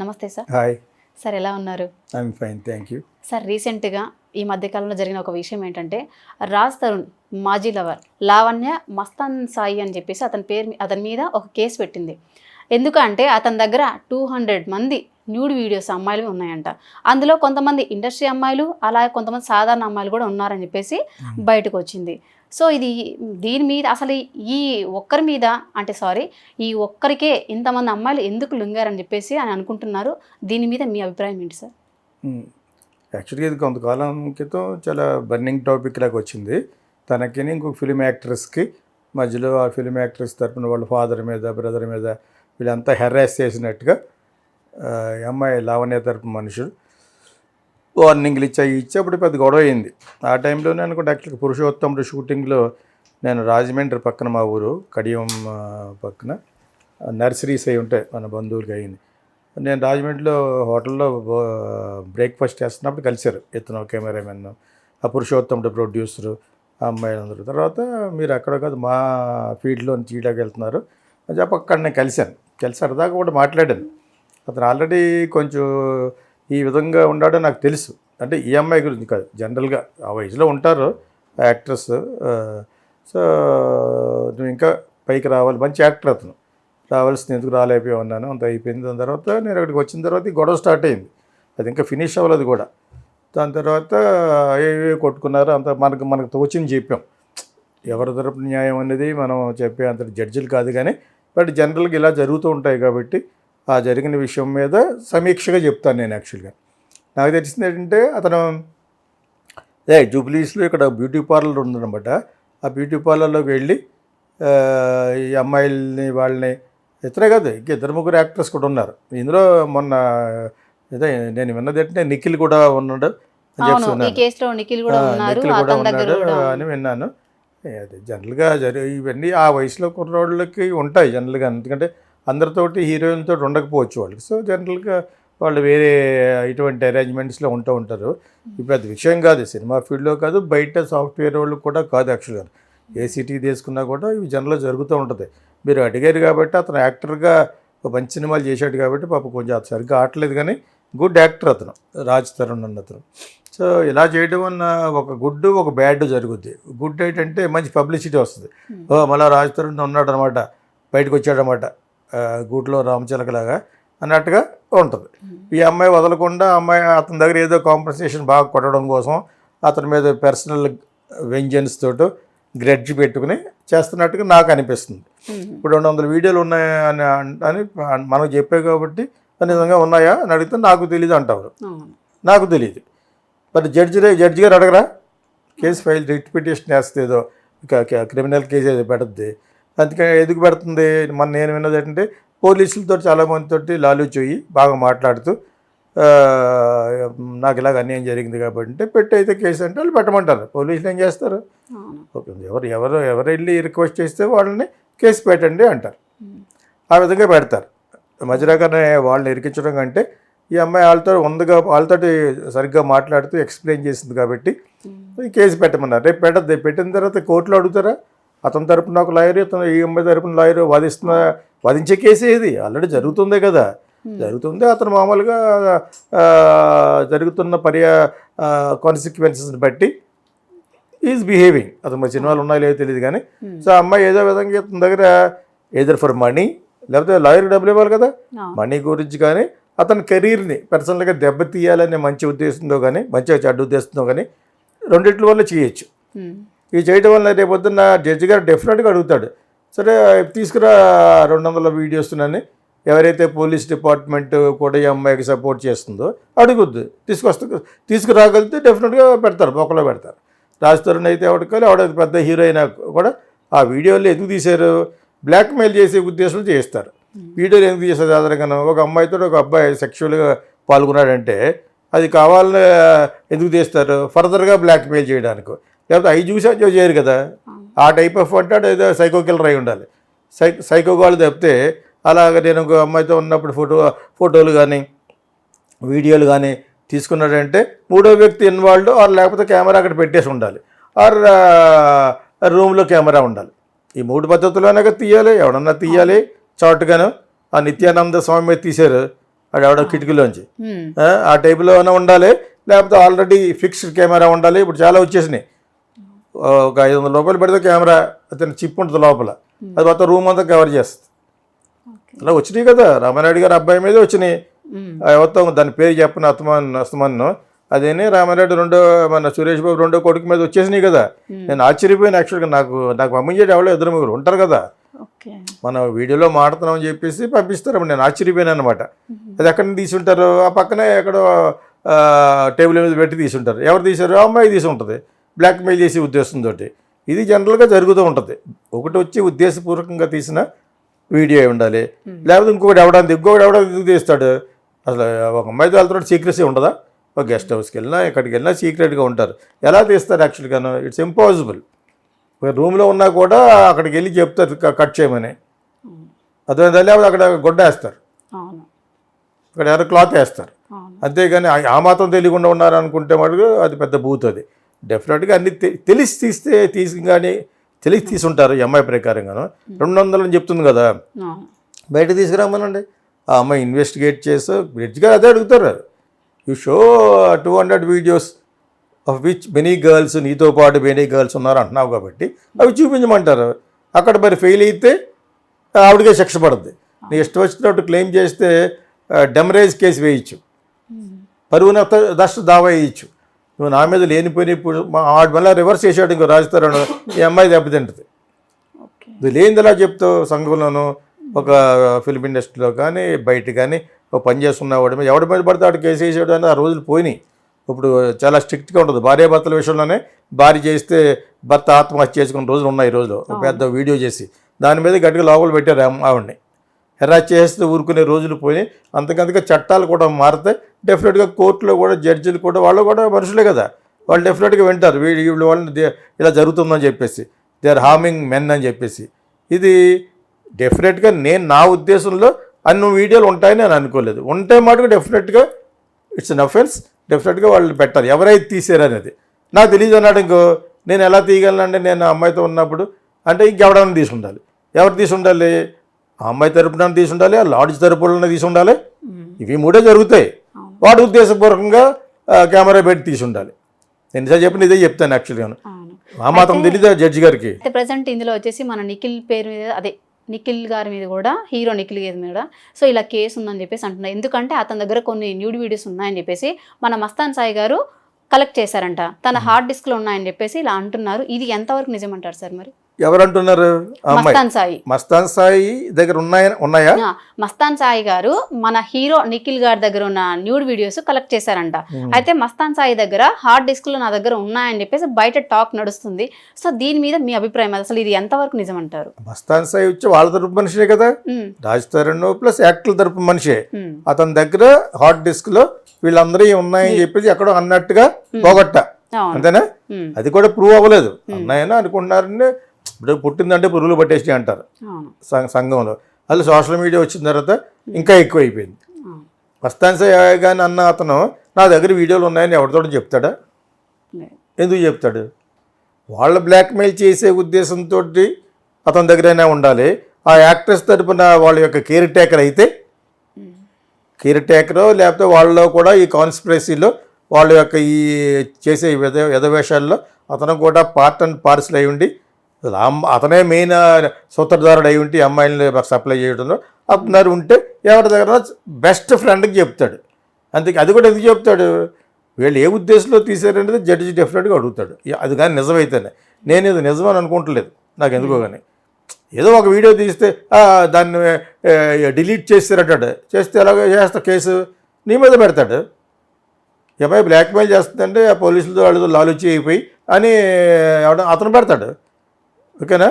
నమస్తే sir. Hi, sir ఎలా ఉన్నారు? I'm fine, thank you. Sir రీసెంట్గా ఈ మధ్యకాలంలో జరిగిన ఒక విషయం ఏంటంటే రాజ్ తరుణ్ మాజీ లవర్ లావణ్య మస్తాన్ సాయి అని చెప్పేసి అతని మీద ఒక కేసు పెట్టింది. ఎందుకంటే అతని దగ్గర 200 మంది న్యూడ్ వీడియోస్ అమ్మాయిలు ఉన్నాయంట. అందులో కొంతమంది ఇండస్ట్రీ అమ్మాయిలు, అలాగే కొంతమంది సాధారణ అమ్మాయిలు కూడా ఉన్నారని చెప్పేసి బయటకు వచ్చింది. సో దీని మీద అసలు ఈ ఒక్కరి మీద ఈ ఒక్కరికే ఇంతమంది అమ్మాయిలు ఎందుకు లొంగారని చెప్పేసి అని అనుకుంటున్నారు. దీని మీద మీ అభిప్రాయం ఏంటి సార్? యాక్చువల్గా ఇది కొంతకాలం క్రితం చాలా బర్నింగ్ టాపిక్ లాగా వచ్చింది. తనకి ఇంకొక ఫిలిం యాక్ట్రెస్కి మధ్యలో ఆ ఫిలిం యాక్ట్రెస్ తరపున వాళ్ళ ఫాదర్ మీద, బ్రదర్ మీద వీళ్ళంతా హెరాస్ చేసినట్టుగా అమ్మాయి లావణ్య తరపు మనుషులు వార్నింగ్లు ఇచ్చి అప్పుడు పెద్ద గొడవ అయింది. ఆ టైంలోనే అనుకుంటే యాక్చువల్గా పురుషోత్తముడు షూటింగ్లో నేను రాజమండ్రి పక్కన, మా ఊరు కడియం పక్కన నర్సరీస్ అయి ఉంటాయి మన బంధువులకి అయింది. నేను రాజమండ్రిలో హోటల్లో బ్రేక్ఫాస్ట్ చేస్తున్నప్పుడు కలిశారు ఇతను కెమెరామెన్, ఆ పురుషోత్తముడు ప్రొడ్యూసరు, ఆ అమ్మాయిలందరూ. తర్వాత మీరు అక్కడ కాదు మా ఫీల్డ్లో చీడాకి వెళ్తున్నారు అని చెప్పి అక్కడ నేను కలిశాను. సరదాగా కూడా మాట్లాడాను. అతను ఆల్రెడీ కొంచెం ఈ విధంగా ఉన్నాడో నాకు తెలుసు. అంటే ఈ అమ్మాయి గురించి కాదు, జనరల్గా ఆ వయసులో ఉంటారు యాక్ట్రెస్. సో నువ్వు ఇంకా పైకి రావాలి, మంచి యాక్టర్ అతను, రావాల్సింది ఎందుకు రాలేకపోయి ఉన్నాను, అంత అయిపోయింది. దాని తర్వాత నేను అక్కడికి వచ్చిన తర్వాత ఈ గొడవ స్టార్ట్ అయింది. అది ఇంకా ఫినిష్ అవ్వలేదు కూడా. దాని తర్వాత ఏ కొట్టుకున్నారు అంత మనకు తోచింది చెప్పాం. ఎవరి తరపు న్యాయం అనేది మనం చెప్పే అంత జడ్జిలు కాదు, కానీ బట్ జనరల్గా ఇలా జరుగుతూ ఉంటాయి కాబట్టి ఆ జరిగిన విషయం మీద సమీక్షగా చెప్తాను నేను. యాక్చువల్గా నాకు తెలిసింది ఏంటంటే అతను జూబ్లీస్లో ఇక్కడ బ్యూటీ పార్లర్ ఉందన్నమాట. ఆ బ్యూటీ పార్లర్లోకి వెళ్ళి ఈ అమ్మాయిల్ని వాళ్ళని ఇతనే కాదు ఇంక 2-3 యాక్టర్స్ కూడా ఉన్నారు ఇందులో. మొన్న ఏదో నేను విన్నది ఏంటంటే నిఖిల్ కూడా ఉన్నాడు అని చెప్తున్నాను. నిఖిల్ కూడా ఉన్నాడు అని విన్నాను. అది జనరల్గా ఇవన్నీ ఆ వయసులో కుర్రోళ్ళకి ఉంటాయి జనరల్గా, ఎందుకంటే అందరితోటి హీరోయిన్తో ఉండకపోవచ్చు వాళ్ళకి. సో జనరల్గా వాళ్ళు వేరే ఇటువంటి అరేంజ్మెంట్స్లో ఉంటూ ఉంటారు. ఇప్పుడు అది విషయం కాదు, సినిమా ఫీల్డ్లో కాదు, బయట సాఫ్ట్వేర్ వాళ్ళు కూడా కాదు. యాక్చువల్గా ఏ సిటీ తీసుకున్నా కూడా ఇవి జనరల్గా జరుగుతూ ఉంటుంది. మీరు అడిగారు కాబట్టి అతను యాక్టర్గా మంచి సినిమాలు చేశాడు కాబట్టి పాప కొంచెం అది సరిగ్గా ఆడలేదు, కానీ గుడ్ యాక్టర్ అతను, రాజ్ తరుణ్ అన్న అతను. సో ఇలా చేయడం వల్ల ఒక గుడ్ ఒక బ్యాడ్ జరుగుద్ది. గుడ్ ఏంటంటే మంచి పబ్లిసిటీ వస్తుంది. మళ్ళీ రాజ్ తరుణ్ ఉన్నాడు అనమాట, బయటకు వచ్చాడనమాట గూట్లో రామచిలకలాగా అన్నట్టుగా ఉంటుంది. ఈ అమ్మాయి వదలకుండా అతని దగ్గర ఏదో కాంపన్సేషన్ బాగా కొట్టడం కోసం అతని మీద పర్సనల్ వెంజన్స్ తోటి గ్రెడ్జ్ పెట్టుకుని చేస్తున్నట్టుగా నాకు అనిపిస్తుంది. ఇప్పుడు 200 వీడియోలు ఉన్నాయని అని మనకు చెప్పాయి కాబట్టి నిజంగా ఉన్నాయా అని అడిగితే నాకు తెలియదు అంటారు. నాకు తెలియదు. మరి జడ్జి గారు అడగరా, కేసు ఫైల్ రిట్ పిటిషన్ వేస్తే ఏదో క్రిమినల్ కేసు ఏదో పెడుద్ది. అందుకని ఎందుకు పెడుతుంది? నేను విన్నది ఏంటంటే పోలీసులతో చాలామందితోటి లాలూచొయ్యి బాగా మాట్లాడుతూ నాకు ఇలాగ అన్యాయం జరిగింది కాబట్టి పెట్టి అయితే కేసు అంటే వాళ్ళు పెట్టమంటారు. పోలీసులు ఏం చేస్తారు? ఓకే, ఎవరు వెళ్ళి రిక్వెస్ట్ చేస్తే వాళ్ళని కేసు పెట్టండి అంటారు. ఆ విధంగా పెడతారు. మధ్యరకనే వాళ్ళని ఇరికించడం కంటే ఈ అమ్మాయి వాళ్ళతోటి సరిగ్గా మాట్లాడుతూ ఎక్స్ప్లెయిన్ చేసింది కాబట్టి ఈ కేసు పెట్టమన్నారు. రేపు పెట్టిన తర్వాత కోర్టులో అడుగుతారా? అతని తరపున ఒక లాయర్, ఈ అమ్మాయి తరపున లాయర్ వాదించే కేసే ఇది. ఆల్రెడీ జరుగుతుందే కదా, జరుగుతుంది. అతను మామూలుగా జరుగుతున్న కాన్సిక్వెన్సెస్ని బట్టి ఈజ్ బిహేవింగ్. అతను మరి సినిమాలు ఉన్నాయో లేదో తెలియదు, కానీ సో అమ్మాయి ఏదో విధంగా అతని దగ్గర ఏదర్ ఫర్ మనీ, లేకపోతే లాయర్ డబ్బులు ఇవ్వాలి కదా, మనీ గురించి కానీ అతని కెరీర్ని పర్సనల్గా దెబ్బతీయాలనే మంచి ఉద్దేశంతో కానీ, మంచిగా చెడ్డ ఉద్దేశంతో కానీ రెండింటి వల్ల చేయొచ్చు. ఇవి చేయడం వల్ల రేపొద్దున్న జడ్జి గారు డెఫినెట్గా అడుగుతాడు, సరే తీసుకురా 200 వీడియోస్నని. ఎవరైతే పోలీస్ డిపార్ట్మెంట్ కూడా ఈ అమ్మాయికి సపోర్ట్ చేస్తుందో అడుగుద్దు, తీసుకురాగలిగితే డెఫినెట్గా పెడతారు, మొక్కలో పెడతారు. రాజ్ తరుణ్ అయితే ఆవిడ పెద్ద హీరోయిన్ కూడా ఆ వీడియోలు ఎందుకు తీశారు? బ్లాక్మెయిల్ చేసే ఉద్దేశంలో చేస్తారు. వీడియోలు ఎందుకు చేస్తారు? సాధారణంగా ఒక అమ్మాయితో ఒక అబ్బాయి సెక్షువల్గా పాల్గొన్నాడంటే అది కావాలని ఎందుకు తీస్తారు? ఫర్దర్గా బ్లాక్మెయిల్ చేయడానికి, లేకపోతే అవి చూసి చేయరు కదా. ఆ టైప్ ఆఫ్ అంటే ఏదో సైకో కిల్లర్ అయి ఉండాలి. సైకో వాళ్ళు తప్పితే అలాగ నేను ఒక అమ్మాయితో ఉన్నప్పుడు ఫోటోలు కానీ వీడియోలు కానీ తీసుకున్నాడంటే మూడో వ్యక్తి ఇన్వాల్వ్డ్, ఆర్ లేకపోతే కెమెరా అక్కడ పెట్టేసి ఉండాలి, ఆర్ రూమ్లో కెమెరా ఉండాలి. ఈ 3 పద్ధతుల్లోనే తీయాలి. ఎవడన్నా తీయాలి చాటుగాను. ఆ నిత్యానంద స్వామి మీద తీశారు, ఆవిడ కిటికీలోంచి ఆ టైపులో అయినా ఉండాలి, లేకపోతే ఆల్రెడీ ఫిక్స్డ్ కెమెరా ఉండాలి. ఇప్పుడు చాలా వచ్చేసినాయి. ఒక 500 రూపాయలు పెడితే కెమెరా అతను చిప్ ఉంటుంది లోపల, అది మొత్తం రూమ్ అంతా కవర్ చేస్తుంది. అలా వచ్చినాయి కదా, రామానాయుడు గారి అబ్బాయి మీద వచ్చినాయి. మొత్తం దాని పేరు చెప్పిన అస్తమాను అదేనే రామానాయుడు మన సురేష్ బాబు రెండో కొడుకు మీద వచ్చేసినాయి కదా. నేను ఆశ్చర్యపోయాను. యాక్చువల్గా నాకు పంపించేది ఎవరో 2 ఉంటారు కదా, మనం వీడియోలో మాడుతున్నామని చెప్పేసి పంపిస్తారు. నేను ఆశ్చర్యపోయాను అనమాట. అది ఎక్కడి నుంచి తీసుంటారు, ఆ పక్కనే ఎక్కడో టేబుల్ మీద పెట్టి తీసుంటారు. ఎవరు తీశారు? అమ్మాయి తీసి ఉంటుంది, బ్లాక్మెయిల్ చేసే ఉద్దేశంతో. ఇది జనరల్గా జరుగుతూ ఉంటుంది. ఒకటి వచ్చి ఉద్దేశపూర్వకంగా తీసిన వీడియో ఉండాలి, లేకపోతే ఇంకొకటి ఎవడానికి ఎందుకు తీస్తాడు? అసలు ఒక అమ్మాయితో వెళ్తున్నాడు, సీక్రెసీ ఉండదా? ఒక గెస్ట్ హౌస్కి వెళ్ళినా ఎక్కడికి వెళ్ళినా సీక్రెట్గా ఉంటారు. ఎలా తీస్తారు? యాక్చువల్గాను ఇట్స్ ఇంపాసిబుల్. రూమ్లో ఉన్నా కూడా అక్కడికి వెళ్ళి చెప్తారు కట్ చేయమని. అదే లేకపోతే అక్కడ గుడ్డ వేస్తారు, అక్కడ ఎవరు క్లాత్ వేస్తారు. అంతేగాని ఆ మాత్రం తెలియకుండా ఉన్నారనుకుంటే మటుకు అది పెద్ద బూత్. అది డెఫినెట్గా అన్ని తెలిసి తెలిసి తీసుంటారు. ఈ అమ్మాయి ప్రకారంగాను 200 అని చెప్తుంది కదా, బయట తీసుకురామనండి. ఆ అమ్మాయి ఇన్వెస్టిగేట్ చేసి బ్రిడ్జ్ గారు అదే అడుగుతారు. You show 200 videos of which many girls, నీతో పాటు మెనీ గర్ల్స్ ఉన్నారు అంటున్నావు కాబట్టి అవి చూపించమంటారు. అక్కడ మరి ఫెయిల్ అయితే ఆవిడకే శిక్ష పడుతుంది. నీ ఇష్టం వచ్చినట్టు క్లెయిమ్ చేస్తే డెమరేజ్ కేసు వేయచ్చు, పరువు దస్ట్ దావా వేయచ్చు. నువ్వు నా మీద లేనిపోయి ఆవిడ మళ్ళీ రివర్స్ చేసాడు ఇంకో రాజుతారని ఈ అమ్మాయి దెబ్బతింటుంది. ఇది లేనిది ఎలా చెప్తావు? సంఘంలోనూ ఒక ఫిల్మ్ ఇండస్ట్రీలో కానీ బయట కానీ ఒక పని చేస్తున్నవాడి మీద ఎవడి మీద పడితే వాడు కేసు వేసాడు అని ఆ రోజులు పోయినాయి. ఇప్పుడు చాలా స్ట్రిక్ట్గా ఉంటుంది. భార్యాభర్తల విషయంలోనే భార్య చేస్తే భర్త ఆత్మహత్య చేసుకున్న రోజులు ఉన్నాయి. ఈ రోజులో ఒక పెద్ద వీడియో చేసి దాని మీద గట్టిగా లోపల పెట్టారు ఆవిడ్ని. హెరాస్ చేస్తే ఊరుకునే రోజులు పోయి అంతకంతగా చట్టాలు కూడా మారితే డెఫినెట్గా కోర్టులో కూడా జడ్జిలు కూడా వాళ్ళు కూడా మనుషులే కదా, వాళ్ళు డెఫినెట్గా వింటారు. వీళ్ళు వాళ్ళని ఇలా జరుగుతుందని చెప్పేసి దే ఆర్ హార్మింగ్ మెన్ అని చెప్పేసి. ఇది డెఫినెట్గా నా ఉద్దేశంలో అన్ని వీడియోలు ఉంటాయని నేను అనుకోలేదు. ఉంటే మటుకు డెఫినెట్గా ఇట్స్ అన్ అఫెన్స్. డెఫినెట్గా వాళ్ళు పెట్టాలి ఎవరైతే తీసారు అనేది. నాకు తెలియదు అన్నాడు. ఇంకో నేను ఎలా తీయగలనంటే నేను అమ్మాయితో ఉన్నప్పుడు అంటే ఇంకెవడన్నా తీసి ఉండాలి. ఎవరు తీసి ఉండాలి? ఆ అమ్మాయి తరపున తీసి ఉండాలి, ఆ లాడ్జ్ తరపున తీసి ఉండాలి. ఇవి 3 జరుగుతాయి. వాడు ఉద్దేశపూర్వకంగా కెమెరా పెట్టి తీసి ఉండాలి. నేను నిజంగా చెప్పిన ఇదే చెప్తాను. యాక్చువల్గా ఆ మాత్రం తెలీదా జడ్జి గారికి? ప్రజెంట్ ఇందులో వచ్చేసి మన నిఖిల్ పేరు మీద, అదే నిఖిల్ గారి మీద కూడా, హీరో నిఖిల్ గారి మీద సో ఇలా కేసు ఉందని చెప్పేసి అంటున్నారు. ఎందుకంటే అతని దగ్గర కొన్ని న్యూడ్ వీడియోస్ ఉన్నాయని చెప్పేసి మన మస్తాన్ సాయి గారు కలెక్ట్ చేశారంట, తన హార్డ్ డిస్క్లో ఉన్నాయని చెప్పేసి ఇలా అంటున్నారు. ఇది ఎంతవరకు నిజమంటారు సార్? మరి ఎవరంటున్నారు? మస్తాన్ సాయి దగ్గర ఉన్నాయా? మస్తాన్ సాయి గారు మన హీరో నిఖిల్ గారి దగ్గర ఉన్న న్యూడ్ వీడియోస్ కలెక్ట్ చేశారంట. అయితే మస్తాన్ సాయి దగ్గర హార్డ్ డిస్క్ లో నా దగ్గర ఉన్నాయని చెప్పేసి బయట టాక్ నడుస్తుంది. సో దీని మీద మీ అభిప్రాయం అసలు ఇది ఎంతవరకు నిజం అంటారు? మస్తాన్ సాయి వచ్చి వాళ్ళ తరపు మనిషే కదా, రాజ్ తరుణ్ ప్లస్ యాక్టర్ తరపు మనిషే. అతని దగ్గర హార్డ్ డిస్క్ లో వీళ్ళందరూ ఉన్నాయని చెప్పేసి ఎక్కడో అన్నట్టుగా పోగొట్ట, అంతేనా? అది కూడా ప్రూవ్ అవ్వలేదు. ఉన్నాయని అనుకుంటున్నారని. ఇప్పుడు పుట్టిందంటే పురుగులు పట్టేసి అంటారు సంఘంలో. అలా సోషల్ మీడియా వచ్చిన తర్వాత ఇంకా ఎక్కువ అయిపోయింది. మస్తాన్ సాయి కానీ అన్న అతను నా దగ్గర వీడియోలు ఉన్నాయని ఎవరితో చెప్తాడా? ఎందుకు చెప్తాడు? వాళ్ళ బ్లాక్మెయిల్ చేసే ఉద్దేశంతో అతని దగ్గరైనా ఉండాలి. ఆ యాక్ట్రెస్ తరపున వాళ్ళ యొక్క కేర్ టేకర్ అయితే కేర్ టేకరో లేకపోతే వాళ్ళలో కూడా ఈ కాన్స్పిరసీలో వాళ్ళ యొక్క ఈ చేసే యథవేషాల్లో అతను కూడా పార్ట్ అండ్ పార్సల్ అయి ఉండి అతనే మెయిన్ సూత్రధారుడు అయి ఉంటే అమ్మాయిని సప్లై చేయడంలో అతను ఉంటే ఎవరి దగ్గర బెస్ట్ ఫ్రెండ్కి చెప్తాడు. అందుకే అది కూడా ఎందుకు చెప్తాడు? వీళ్ళు ఏ ఉద్దేశంలో తీసారనేది జడ్జి డెఫినెట్గా అడుగుతాడు. అది కానీ నిజమైతేనే. నేను ఇది నిజమని అనుకుంటలేదు. నాకు ఎందుకో కానీ ఏదో ఒక వీడియో తీస్తే దాన్ని డిలీట్ చేస్తారంటాడు. చేస్తే ఎలాగ చేస్తా కేసు నీ మీద పెడతాడు. ఏమై బ్లాక్మెయిల్ చేస్తుందంటే ఆ పోలీసులతో వాళ్ళతో లాలుచి అయిపోయి అని అతను పెడతాడు. ఓకేనా?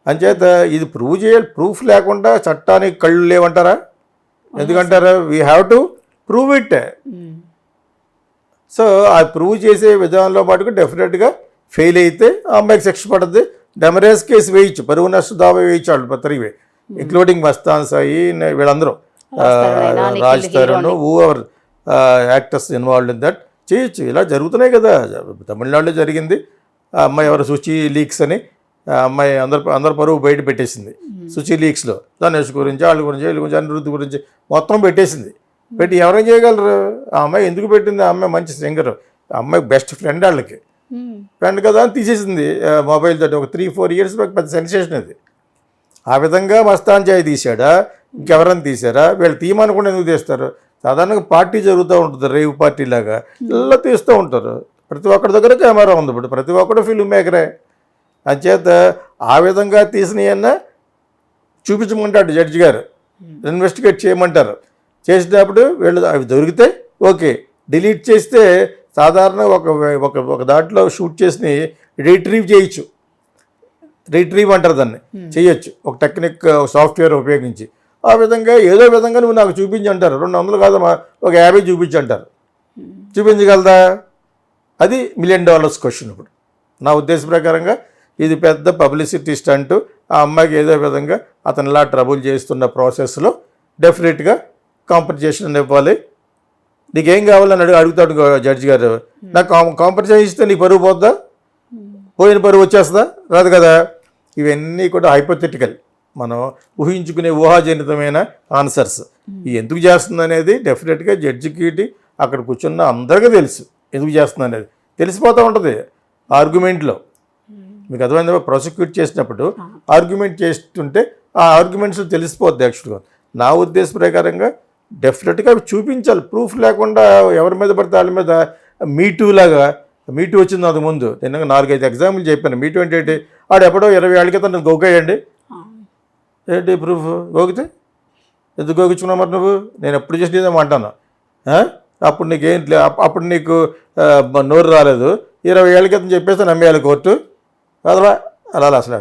అంచేత ఇది ప్రూవ్ చేయాలి. ప్రూఫ్ లేకుండా చట్టానికి కళ్ళు లేవంటారా? ఎందుకంటారా? We have to prove it. So ఆ ప్రూవ్ చేసే విధానంలో పాటుగా డెఫినెట్గా ఫెయిల్ అయితే ఆ అమ్మాయికి శిక్ష పడుతుంది. డెమరేజ్ కేసు వేయచ్చు, పరువు నష్ట దావా వేయచ్చు వాళ్ళు 3 ఇంక్లూడింగ్ మస్తాన్ సాయి వీళ్ళందరూ, Raj Tarun, ever actors involved in that చేయొచ్చు. ఇలా జరుగుతున్నాయి కదా. తమిళనాడులో జరిగింది. ఆ అమ్మాయి ఎవరు శుచి లీక్స్ అని ఆ అమ్మాయి అందరు పరువు బయట పెట్టేసింది. శుచి లీక్స్లో ధనుష్ గురించి, వాళ్ళ గురించి, వీళ్ళ గురించి, అనిరుద్ధ్ గురించి మొత్తం పెట్టేసింది. పెట్టి ఎవరేం చేయగలరు? ఆ అమ్మాయి ఎందుకు పెట్టింది? ఆ అమ్మాయి మంచి సింగర్, ఆ అమ్మాయి బెస్ట్ ఫ్రెండ్ వాళ్ళకి ఫ్రెండ్ కదా అని తీసేసింది మొబైల్ తోటి. ఒక 3-4 ఇయర్స్ బ్యాక్ పెద్ద సెన్సేషన్ అది. ఆ విధంగా మస్తాన్ జాయ్ తీశాడా, ఇంకెవరైనా తీశారా? వీళ్ళు తీయమనుకుండా ఎందుకు తీస్తారు? సాధారణంగా పార్టీ జరుగుతూ ఉంటుంది, రేవ్ పార్టీ లాగా ఇలా తీస్తూ ఉంటారు. ప్రతి ఒక్కరి దగ్గర కెమెరా ఉంది, ఇప్పుడు ప్రతి ఒక్కరు ఫిల్మ్ మేకరే. అంచేత ఆ విధంగా తీసినవన్నా చూపించమంటాడు జడ్జి గారు, ఇన్వెస్టిగేట్ చేయమంటారు. చేసినప్పుడు వీళ్ళు అవి దొరికితే ఓకే, డిలీట్ చేస్తే సాధారణ ఒక దాంట్లో షూట్ చేసి రీట్రీవ్ చేయొచ్చు. రీట్రీవ్ అంటారు దాన్ని, చేయొచ్చు ఒక టెక్నిక్, సాఫ్ట్వేర్ ఉపయోగించి. ఆ విధంగా ఏదో విధంగా నువ్వు నాకు చూపించి అంటారు. 200 కాదమ్మా, ఒక 50 చూపించి అంటారు. చూపించగలదా? అది $1 మిలియన్ క్వశ్చన్. ఇప్పుడు నా ఉద్దేశ ప్రకారంగా ఇది పెద్ద పబ్లిసిటీ స్టంట్. ఆ అమ్మాయికి ఏదో విధంగా అతనిలా ట్రబుల్ చేస్తున్న ప్రాసెస్లో డెఫినెట్గా కాంపన్సేషన్ ఇవ్వాలి. నీకేం కావాలని అడుగుతాడు జడ్జి గారు. నాకు కాంపన్సేషన్ ఇస్తే నీ పరువు పోద్దా? పోయిన పరువు వచ్చేస్తుందా? రాదు కదా. ఇవన్నీ కూడా హైపోథెటికల్, మనం ఊహించుకునే ఊహాజనితమైన ఆన్సర్స్. ఇది ఎందుకు చేస్తుంది అనేది డెఫినెట్గా జడ్జికి అక్కడ కూర్చున్న అందరికీ తెలుసు. ఎందుకు చేస్తుంది అనేది తెలిసిపోతూ ఉంటుంది ఆర్గ్యుమెంట్లో. మీకు అర్థమైందా? ప్రాసిక్యూట్ చేసినప్పుడు ఆర్గ్యుమెంట్ చేస్తుంటే ఆ ఆర్గ్యుమెంట్స్ తెలిసిపోద్ది యాక్చువల్గా. నా ఉద్దేశ ప్రకారంగా డెఫినెట్గా అవి చూపించాలి. ప్రూఫ్ లేకుండా ఎవరి మీద పడితే వాళ్ళ మీద మీటూ లాగా. మీటూ వచ్చింది అంతకు ముందు. నేను 4-5 ఎగ్జాంపుల్ చెప్పాను. మీటూ అంటే ఏంటి? ఆడు ఎప్పుడో 20 ఏళ్ళ క్రితం నేను గోకేయండి. ఏంటి ప్రూఫ్? గోకితే ఎందుకు గోకించుకున్నావు మరి నువ్వు? నేను ఎప్పుడు చేసినదేమో అంటాను. అప్పుడు నీకేంటి? అప్పుడు నీకు నోరు రాలేదు. 20 ఏళ్ళ క్రితం చెప్పేస్తే నమ్మేయాలి కోర్టు. అలా అసలు